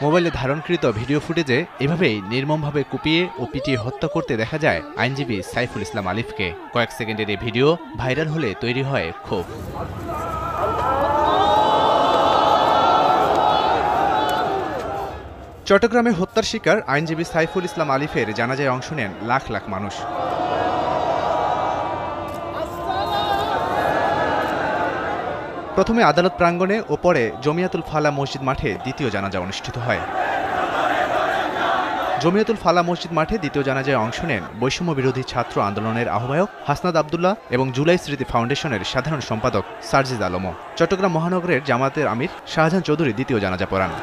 মোবাইলে ধারণকৃত ভিডিও ফুটেজে এভাবেই নির্মমভাবে কুপিয়ে ও পিটিয়ে হত্যা করতে দেখা যায় আইনজীবী সাইফুল ইসলাম আলিফকে। কয়েক সেকেন্ডের এই ভিডিও ভাইরাল হলে তৈরি হয় ক্ষোভ। চট্টগ্রামে হত্যার শিকার আইনজীবী সাইফুল ইসলাম আলিফের জানাজায় অংশ নেন লাখ লাখ মানুষ। প্রথমে আদালত প্রাঙ্গণে ও পরে জমিয়াতুল ফালা মসজিদ মাঠে দ্বিতীয় জানাজা অনুষ্ঠিত হয়। জমিয়াতুল ফালা মসজিদ মাঠে দ্বিতীয় জানাজায় অংশ নেন বৈষম্য বিরোধী ছাত্র আন্দোলনের আহ্বায়ক হাসনাত আবদুল্লাহ এবং জুলাই স্মৃতি ফাউন্ডেশনের সাধারণ সম্পাদক সার্জিজ আলমও। চট্টগ্রাম মহানগরের জামায়াতের আমির শাহজাহান চৌধুরী দ্বিতীয় জানাজা পড়ান।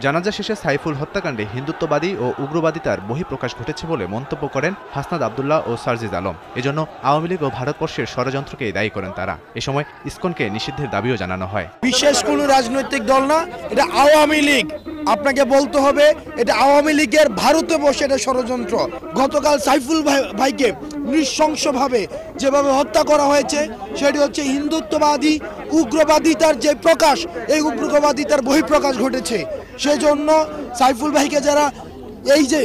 জানাজা শেষে সাইফুল হত্যাকাণ্ডে হিন্দুত্ববাদী ও উগ্রবাদিতার বহিঃপ্রকাশ ঘটেছে বলে মন্তব্য করেন হাসনাত আবদুল্লাহ ও সার্জিজ আলম। এজন্য আওয়ামী লীগ ও ভারতবর্ষের ষড়যন্ত্রকে দায়ী করেন তারা। এ সময় ইসকনকে নিষিদ্ধের দাবিও জানানো হয়। বিশেষ কোনো রাজনৈতিক দল না, এটা আওয়ামী লীগ। আপনাকে বলতে হবে এটা আওয়ামী লীগের ভারতে বসে এটা ষড়যন্ত্র। গতকাল সাইফুল ভাইকে নৃশংসভাবে যেভাবে হত্যা করা হয়েছে সেটি হচ্ছে হিন্দুত্ববাদী উগ্রবাদিতার যে প্রকাশ, এই উগ্রবাদিতার বহিঃপ্রকাশ ঘটেছে। সেজন্য সাইফুল ভাইকে যারা এই যে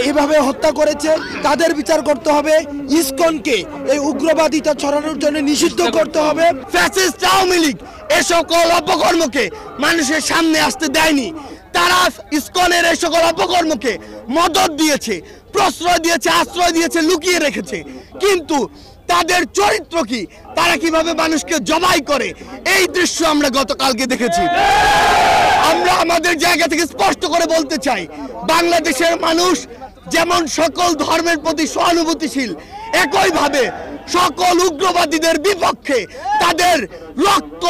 এভাবে হত্যা করেছে তাদের বিচার করতে হবে। ইসকনকে এই উগ্রবাদিতা ছড়ানোর জন্য নিষিদ্ধ করতে হবে। ফ্যাসিস্ট আওয়ামী লীগ এ সকল অপকর্মকে মানুষের সামনে আসতে দেয়নি। তারা ইসকনের এই সকল অপকর্মকে মদত দিয়েছে, প্রশ্রয় দিয়েছে, আশ্রয় দিয়েছে, লুকিয়ে রেখেছে। কিন্তু তাদের চরিত্র কি, তারা কিভাবে মানুষকে জবাই করে, এই দৃশ্য আমরা গতকালকে দেখেছি। আমরা আমাদের জায়গা থেকে স্পষ্ট করে বলতে চাই, বাংলাদেশের মানুষ যেমন সকল ধর্মের প্রতি সহানুভূতিশীল, একইভাবে সকল উগ্রবাদীদের বিপক্ষে তাদের রক্ত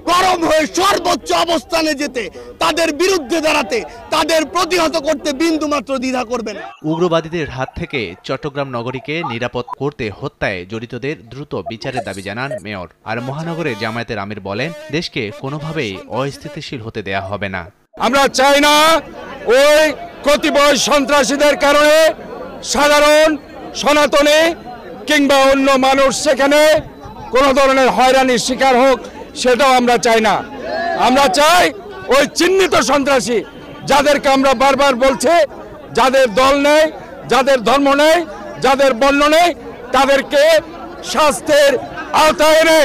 গরম হয়ে সর্বোচ্চ অবস্থানে যেতে, তাদের বিরুদ্ধে দাঁড়াতে, তাদের প্রতিহত করতে বিন্দুমাত্র দ্বিধা করবে না। উগ্রবাদীদের হাত থেকে চট্টগ্রাম নগরীকে নিরাপদ করতে হত্যায় জড়িতদের দ্রুত বিচারের দাবি জানান মেয়র। আর মহানগরের জামায়াতের আমির বলেন, দেশকে কোনোভাবেই অস্থিতিশীল হতে দেয়া হবে না। আমরা চাই না ওই কতিপয় সন্ত্রাসীদের কারণে সাধারণ সনাতনী কিংবা অন্য মানুষ সেখানে কোনো ধরনের হয়রানির শিকার হোক, সেটাও আমরা চাই না। আমরা চাই ওই চিহ্নিত সন্ত্রাসী যাদেরকে আমরা বারবার বলছি, যাদের দল নেই, যাদের ধর্ম নেই, যাদের বর্ণ নেই, তাদেরকে শাস্তির আওতায় এনে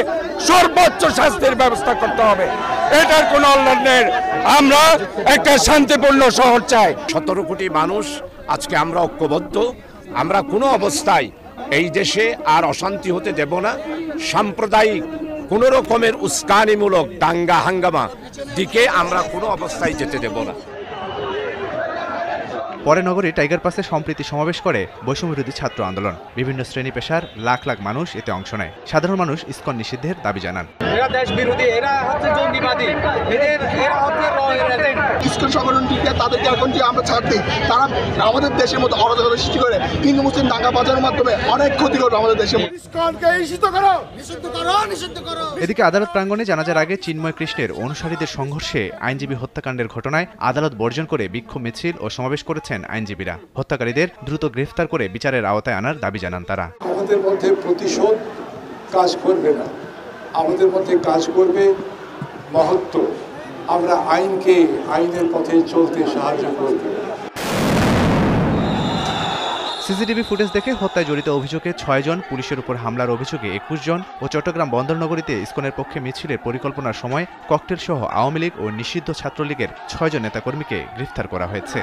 সর্বোচ্চ শাস্তির ব্যবস্থা করতে হবে। এটার কোনো অন্যান্যের আমরা একটা শান্তিপূর্ণ শহর চাই। 17 কোটি মানুষ আজকে আমরা ঐক্যবদ্ধ। আমরা কোনো অবস্থায় এই দেশে আর অশান্তি হতে দেব না। সাম্প্রদায়িক কোনো রকমের উস্কানিমূলক দাঙ্গা হাঙ্গামা দিকে আমরা কোনো অবস্থায় যেতে দেব না। পরে নগরী টাইগার পাসে সম্প্রীতি সমাবেশ করে বৈষম্যবিরোধী ছাত্র আন্দোলন। বিভিন্ন শ্রেণী পেশার লাখ লাখ মানুষ এতে অংশ নেয়। সাধারণ মানুষ ইসকন নিষিদ্ধের দাবি জানান। এরা দেশ বিরোধী, এরা হচ্ছে জঙ্গিবাদী, এরা হচ্ছে ইসকন সংগঠনটিকে তাদেরকে এখন যে আমরা ছাড় দিই, তারা আমাদের দেশের মধ্যে অরাজকতা সৃষ্টি করে হিন্দু মুসলিম দাঙ্গা বাজানোর মাধ্যমে অনেক ক্ষতি করবে আমাদের দেশে। এদিকে আদালত প্রাঙ্গণে জানাজার আগে চিন্ময় কৃষ্ণের অনুসারীদের সংঘর্ষে আইনজীবী হত্যাকাণ্ডের ঘটনায় আদালত বর্জন করে বিক্ষোভ মিছিল ও সমাবেশ করেছেন আইনজীবীরা। হত্যাকারীদের দ্রুত গ্রেফতার করে বিচারের আওতায় আনার দাবি জানান তারা। আমাদের মধ্যে প্রতিশোধ কাজ করবে না, আমাদের মধ্যে কাজ করবে মহত্ব। আমরা আইনকে আইনের পথে চলতে সাহায্য করব। সিসিটিভি ফুটেজ দেখে হত্যায় জড়িত অভিযোগে 6 জন, পুলিশের উপর হামলার অভিযোগে 21 জন ও চট্টগ্রাম বন্দরনগরীতে ইসকনের পক্ষে মিছিলের পরিকল্পনার সময় ককটেল সহ আওয়ামী লীগ ও নিষিদ্ধ ছাত্রলীগের 6 জন নেতাকর্মীকে গ্রেফতার করা হয়েছে।